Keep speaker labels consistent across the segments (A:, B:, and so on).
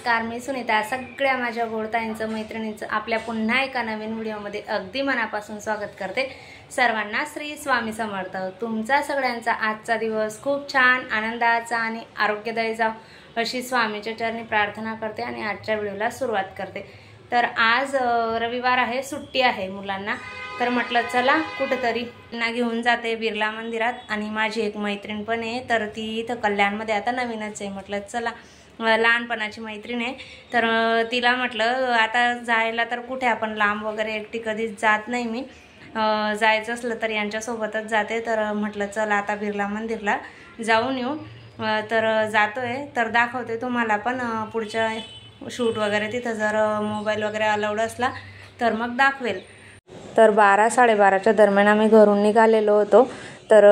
A: नमस्कार, मी सुनीता. सगळ्या माझ्या गोडताईंचं मैत्रिणींचं आपल्या पुन्हा एका नवीन व्हिडिओमध्ये अगदी मनापासून स्वागत करते. सर्वांना श्री स्वामी समर्थ. तुमचा सगळ्यांचा आजचा दिवस खूप छान आनंदाचा आणि आरोग्यदायी जाव अशी स्वामीच्या चरणी प्रार्थना करते आणि आजच्या व्हिडिओला सुरुवात करते. तर आज रविवार आहे, सुट्टी आहे मुलांना. तर म्हटलं चला कुठेतरी ना घेऊन जाते बिर्ला मंदिरात. आणि माझी एक मैत्रीण पण आहे, तर ती इथं कल्याणमध्ये आता नवीनच आहे. म्हटलं चला, लहानपणाची मैत्रीण आहे, तर तिला म्हटलं आता जायला तर कुठे आपण लांब वगैरे एकटी कधीच जात नाही मी. जायचं असलं तर यांच्यासोबतच जाते. तर म्हटलं चला आता बिर्ला मंदिरला जाऊन येऊ. तर जातोय, तर दाखवते तुम्हाला पण पुढच्या शूट वगैरे तिथं जर मोबाईल वगैरे अलाउड असला तर मग दाखवेल. तर 12-12:30च्या दरम्यान आम्ही घरून निघालेलो होतो. तर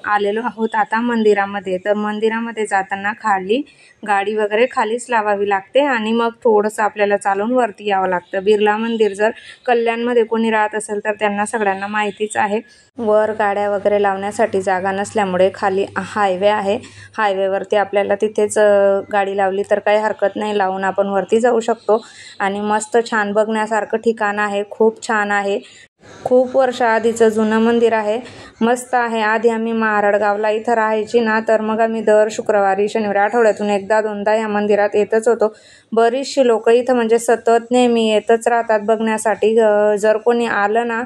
A: आलेलो आहोत आता मंदिरामध्ये. तर मंदिरामध्ये जाताना खाली गाडी वगैरे खालीच लावावी लागते आणि मग थोडंसं आपल्याला चालून वरती यावं लागतं. बिर्ला मंदिर जर कल्याणमध्ये कोणी राहत असेल तर त्यांना सगळ्यांना माहितीच आहे. वर गाड्या वगैरे लावण्यासाठी जागा नसल्यामुळे खाली हायवे आहे. हायवेवरती आपल्याला तिथेच गाडी लावली तर काही हरकत नाही, लावून आपण वरती जाऊ शकतो. आणि मस्त छान बघण्यासारखं ठिकाण आहे, खूप छान आहे. खूप वर्ष आधीचं जुनं मंदिर आहे, मस्त आहे. आधी आम्ही महारडगावला इथं राहायची ना, तर मग आम्ही दर शुक्रवारी शनिवारी आठवड्यातून एकदा दोनदा या मंदिरात येतच होतो. बरीचशी लोक इथं म्हणजे सतत नेहमी येतच राहतात बघण्यासाठी. जर कोणी आलं ना,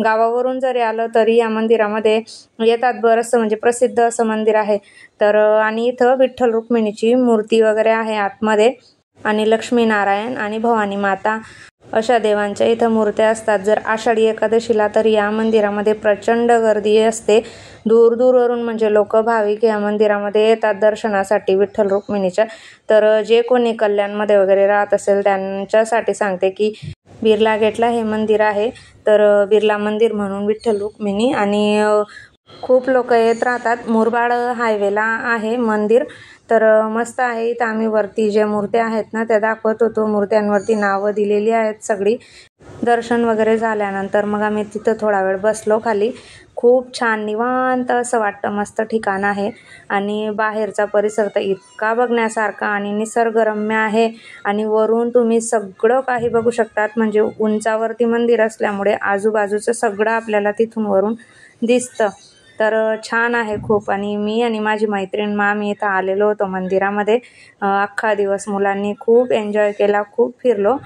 A: गावावरून जरी आलं तरी या मंदिरामध्ये येतात. बरंचसं म्हणजे प्रसिद्ध असं मंदिर आहे. तर आणि इथं विठ्ठल रुक्मिणीची मूर्ती वगैरे आहे आतमध्ये, आणि लक्ष्मीनारायण आणि भवानी माता अशा देवांच्या इथं मूर्त्या असतात. जर आषाढी एकादशीला तर या मंदिरामध्ये प्रचंड गर्दी असते. दूरदूरवरून म्हणजे लोक भाविक या मंदिरामध्ये येतात दर्शनासाठी विठ्ठल रुक्मिणीच्या. तर जे कोणी कल्याणमध्ये वगैरे राहत असेल त्यांच्यासाठी सांगते की बिर्ला गेटला हे मंदिर आहे. तर बिर्ला मंदिर म्हणून विठ्ठल रुक्मिणी, आणि खूप लोक येत राहतात. मुरबाड हायवेला आहे मंदिर. तर मस्त आहे. इथं आम्ही वरती ज्या मूर्त्या आहेत ना त्या दाखवत होतो. मूर्त्यांवरती नावं दिलेली आहेत सगळी. दर्शन वगैरे झाल्यानंतर मग आम्ही तिथं थोडा वेळ बसलो खाली. खूप छान निवांत असं वाटतं, मस्त ठिकाण आहे. आणि बाहेरचा परिसर तर इतका बघण्यासारखा आणि निसर्गरम्य आहे. आणि वरून तुम्ही सगळं काही बघू शकतात. म्हणजे उंचावरती मंदिर असल्यामुळे आजूबाजूचं सगळं आपल्याला तिथून वरून दिसतं. तर छान आहे खूप. आणि मी आणि माझी मैत्रीण आम्ही इथं आलेलो होतो मंदिरामध्ये. अख्खा दिवस मुलांनी खूप एन्जॉय केला, खूप फिरलो.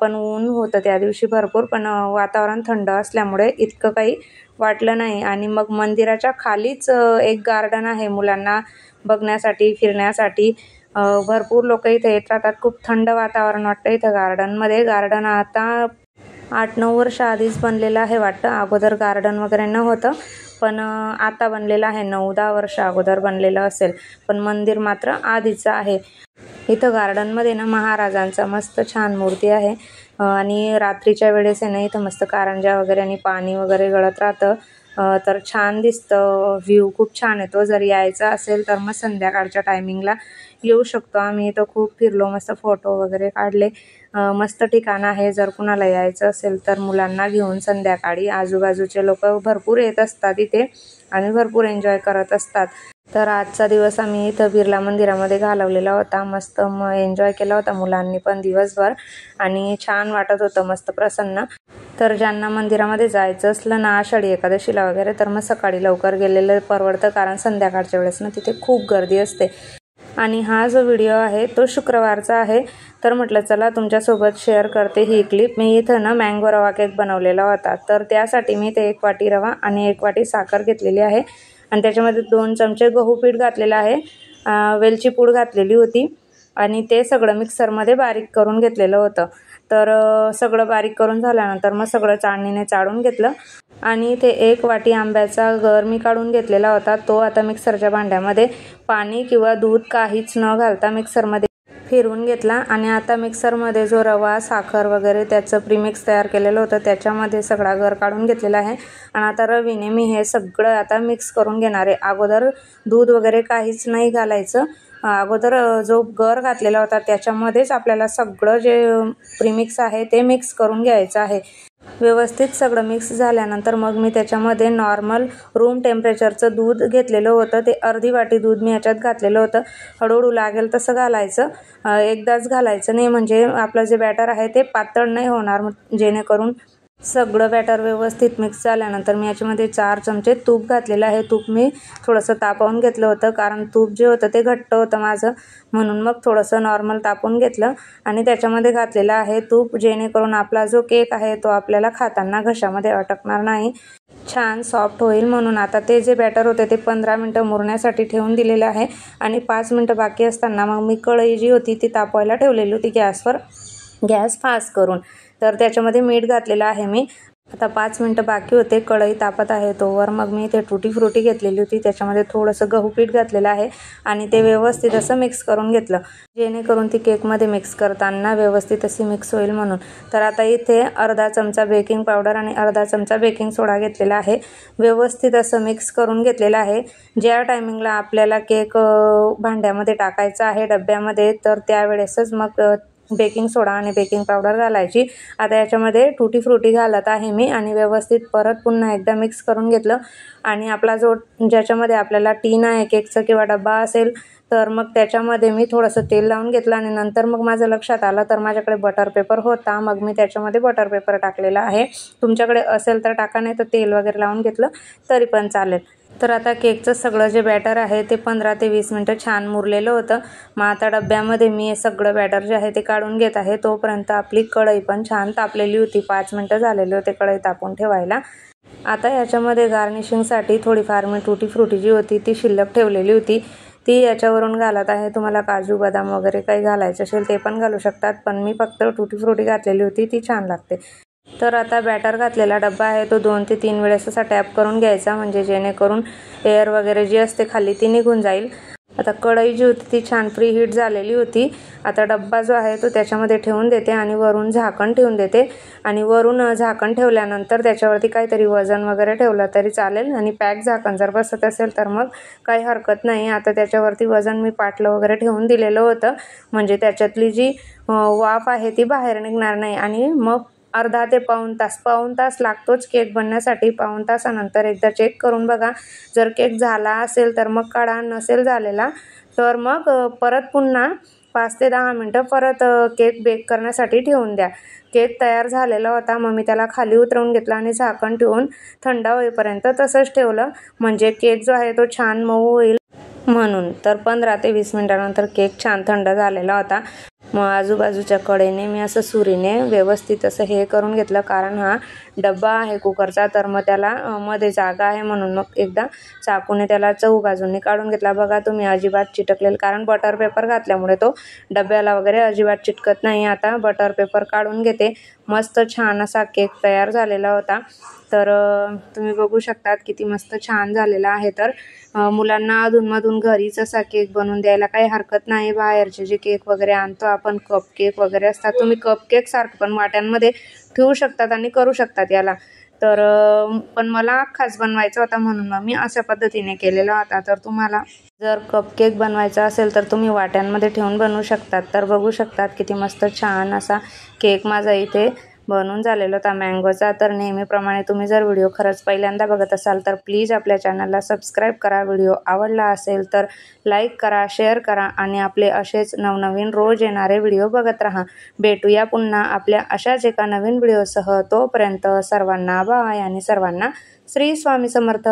A: पण ऊन होतं त्या दिवशी भरपूर, पण वातावरण थंड असल्यामुळे इतकं काही वाटलं नाही. आणि मग मंदिराच्या खालीच एक गार्डन आहे मुलांना बघण्यासाठी, फिरण्यासाठी. भरपूर लोक इथे येत राहतात. खूप थंड वातावरण वाटतं इथं गार्डनमध्ये. गार्डन आता 8-9 वर्ष आधीच बनलेलं आहे वाटतं. अगोदर गार्डन वगैरे नव्हतं, पण आता बनलेलं आहे. 9-10 वर्ष अगोदर बनलेलं असेल, पण मंदिर मात्र आधीचं आहे. इथं गार्डनमध्ये ना महाराजांचा मस्त छान मूर्ती आहे. आणि रात्रीच्या वेळेस आहे ना इथं मस्त कारंजा वगैरे आणि पाणी वगैरे गळत राहतं. तर छान दिसतं. व्ह्यू खूप छान येतो. जर यायचं असेल तर मग संध्याकाळच्या टायमिंगला येऊ शकतो. आम्ही इथं खूप फिरलो, मस्त फोटो वगैरे काढले. मस्त ठिकाण आहे. जर कुणाला यायचं असेल तर मुलांना घेऊन संध्याकाळी आजूबाजूचे लोक भरपूर येत असतात इथे आणि भरपूर एन्जॉय करत असतात. तर आजचा दिवस आम्ही इथं बिर्ला मंदिरामध्ये घालवलेला होता. मस्त एन्जॉय केला होता मुलांनी पण दिवसभर, आणि छान वाटत होतं, मस्त प्रसन्न. तर ज्यांना मंदिरामध्ये जायचं असलं ना आषाढी एकादशीला वगैरे, तर मग सकाळी लवकर गेलेलं परवडतं, कारण संध्याकाळच्या वेळेस ना तिथे खूप गर्दी असते. आणि हा जो व्हिडिओ आहे तो शुक्रवारचा आहे. तर म्हटलं चला तुमच्यासोबत शेअर करते ही क्लिप. मी इथं ना मँगो रवा केक बनवलेला होता. तर त्यासाठी मी इथे 1 वाटी रवा आणि 1 वाटी साखर घेतलेली आहे. आणि त्याच्यामध्ये 2 चमचे गहू पीठ घातलेलं आहे. वेलची पूड घातलेली होती. आणि ते सगळं मिक्सरमध्ये बारीक करून घेतलेलं होतं. तर सगळं बारीक करून झाल्यानंतर मग सगळं चाळणीने चाळून घेतलं. आणि इथे 1 वाटी आंब्याचा गर मी काढून घेतलेला होता. तो आता मिक्सरच्या भांड्यामध्ये पाणी किंवा दूध काहीच न घालता मिक्सरमध्ये फिरवून घेतला. आणि आता मिक्सरमध्ये जो रवा, साखर वगैरे त्याचं प्रीमिक्स तयार केलेलं होतं त्याच्यामध्ये सगळा गर काढून घेतलेला आहे. आणि आता रवीने मी हे सगळं आता मिक्स करून घेणार आहे. अगोदर दूध वगैरे काहीच नाही घालायचं. अगोदर जो गर घातलेला होता त्याच्यामध्येच आपल्याला सगळं जे प्रीमिक्स आहे ते मिक्स करून घ्यायचं आहे. व्यवस्थित सगळं मिक्स झाल्यानंतर मग मी त्याच्यामध्ये नॉर्मल रूम टेम्परेचरचं दूध घेतलेलं होतं, ते अर्धी वाटी दूध मी याच्यात घातलेलं होतं. हळूहळू लागेल तसं घालायचं, एकदाच घालायचं नाही, म्हणजे आपलं जे बॅटर आहे ते पातळ नाही होणार. जेणेकरून सगळं बॅटर व्यवस्थित मिक्स झाल्यानंतर मी याच्यामध्ये 4 चमचे तूप घातलेलं आहे. तूप मी थोडंसं तापवून घेतलं होतं, कारण तूप जे होतं ते घट्ट होतं माझं, म्हणून मग थोडंसं नॉर्मल तापवून घेतलं आणि त्याच्यामध्ये घातलेलं आहे तूप, जेणेकरून आपला जो केक आहे तो आपल्याला खाताना घशामध्ये अटकणार नाही, छान सॉफ्ट होईल. म्हणून आता ते जे बॅटर होते ते 15 मिनटं मुरण्यासाठी ठेवून दिलेलं आहे आणि 5 मिनटं बाकी असताना मग मी कढई जी होती ती तापवायला ठेवलेली होती गॅसवर, गॅस फास्ट करून. तर त्याच्यामध्ये मीठ घातलेलं आहे मी. आता 5 मिनटं बाकी होते, कढई तापत आहे तोवर मग मी ते टुटी फ्रुटी घेतलेली होती, त्याच्यामध्ये थोडंसं गहू पीठ घातलेलं आहे आणि ते व्यवस्थित असं मिक्स करून घेतलं, जेणेकरून ती केकमध्ये मिक्स करताना व्यवस्थित अशी मिक्स होईल म्हणून. तर आता इथे अर्धा चमचा बेकिंग पावडर आणि अर्धा चमचा बेकिंग सोडा घेतलेला आहे, व्यवस्थित असं मिक्स करून घेतलेलं आहे. ज्या टायमिंगला आपल्याला केक भांड्यामध्ये टाकायचा आहे डब्यामध्ये, तर त्यावेळेसच मग बेकिंग सोडा आणि बेकिंग पावडर घालायची. आता याच्यामध्ये टुटी फ्रुटी घालत आहे मी आणि व्यवस्थित परत पुन्हा एकदा मिक्स करून घेतलं. आणि आपला ज्याच्यामध्ये आपल्याला टीन आहे केकचं किंवा डब्बा असेल, तर मग त्याच्यामध्ये मी थोडंसं तेल लावून घेतलं आणि नंतर मग माझं लक्षात आलं तर माझ्याकडे बटर पेपर होता, मग मी त्याच्यामध्ये बटर पेपर टाकलेला आहे. तुमच्याकडे असेल तर टाका, नाही तर तेल वगैरे लावून घेतलं तरी पण चालेल. तर आता केकचं सगळं जे बॅटर आहे ते 15 ते 20 मिनटं छान मुरलेलं होतं. मग आता डब्यामध्ये मी हे सगळं बॅटर जे आहे ते काढून घेत आहे. तोपर्यंत आपली कढई पण छान तापलेली होती, 5 मिनटं झालेले होते कढई तापून ठेवायला. आता याच्यामध्ये गार्निशिंगसाठी थोडीफार मी टुटी फ्रुटी जी होती ती शिल्लक ठेवलेली होती, ती याच्यावरून घालत आहे. तुम्हाला काजू बदाम वगैरे काही घालायचं असेल ते पण घालू शकतात, पण मी फक्त टुटी फ्रुटी घातलेली होती, ती छान लागते. तर आता बॅटर घातलेला डब्बा आहे तो 2 ते 3 वेळेस असा टॅप करून घ्यायचा, म्हणजे जेणेकरून एअर वगैरे जी असते खाली ती निघून जाईल. आता कढई जी होती ती छान प्री हीट झालेली होती. आता डब्बा जो आहे तो त्याच्यामध्ये ठेवून देते आणि वरून झाकण ठेवून देते. आणि वरून झाकण ठेवल्यानंतर त्याच्यावरती काहीतरी वजन वगैरे ठेवलं तरी चालेल, आणि पॅक झाकण जर बसत असेल तर मग काही हरकत नाही. आता त्याच्यावरती वजन मी पाटलं वगैरे ठेवून दिलेलं होतं, म्हणजे त्याच्यातली जी वाफ आहे ती बाहेर निघणार नाही. आणि मग अर्धा ते पाऊण तास लागतोच केक बनण्यासाठी. पाऊण तासानंतर एकदा चेक करून बघा, जर केक झाला असेल तर मग काढा, नसेल झालेला तर मग परत पुन्हा 5 ते 10 मिनटं परत केक बेक करण्यासाठी ठेवून द्या. केक तयार झालेला होता, मग मी त्याला खाली उतरवून घेतला आणि झाकण ठेवून थंड होईपर्यंत तसंच ठेवलं, म्हणजे केक जो आहे तो छान मऊ होईल म्हणून. तर 15 ते 20 मिनटानंतर केक छान थंड झालेला होता. मग आजूबाजूच्या कडेने मी असं सुरीने व्यवस्थित असं हे करून घेतलं, कारण हा डब्बा आहे कुकरचा, तर मग त्याला मध्ये जागा आहे म्हणून मग एकदा चाकूने त्याला चहूबाजूंनी काढून घेतला. बघा तुम्ही, अजिबात चिटकलेलं, कारण बटर पेपर घातल्यामुळे तो डब्याला वगैरे अजिबात चिटकत नाही. आता बटर पेपर काढून घेते. मस्त छान असा केक तयार झालेला होता. तर तुम्ही बघू शकतात किती मस्त छान झालेला आहे. तर मुलांना अधूनमधून घरीच असा केक बनवून द्यायला काही हरकत नाही. बाहेरचे जे केक वगैरे आणतो आपण, कप केक वगैरे असतात, तुम्ही कप केक सारखं पण वाट्यांमध्ये ठेवू शकतात आणि करू शकतात याला. तर पण मला खास बनवायचा होता म्हणून मग मी अशा पद्धतीने केलेला होता. तर तुम्हाला जर कप केक बनवायचा असेल तर तुम्ही वाट्यांमध्ये ठेवून बनवू शकतात. तर बघू शकतात किती मस्त छान असा केक माझा इथे बनवून झालेला होता मँगोचा. तर नेहमीप्रमाणे तुम्ही जर व्हिडिओ खरंच पहिल्यांदा बघत असाल तर प्लीज आपल्या चॅनलला सबस्क्राईब करा. व्हिडिओ आवडला असेल तर लाईक करा, शेअर करा आणि आपले असेच नवनवीन रोज येणारे व्हिडिओ बघत राहा. भेटूया पुन्हा आपल्या अशाच एका नवीन व्हिडिओसह. तोपर्यंत सर्वांना बाय आणि सर्वांना श्री स्वामी समर्थ.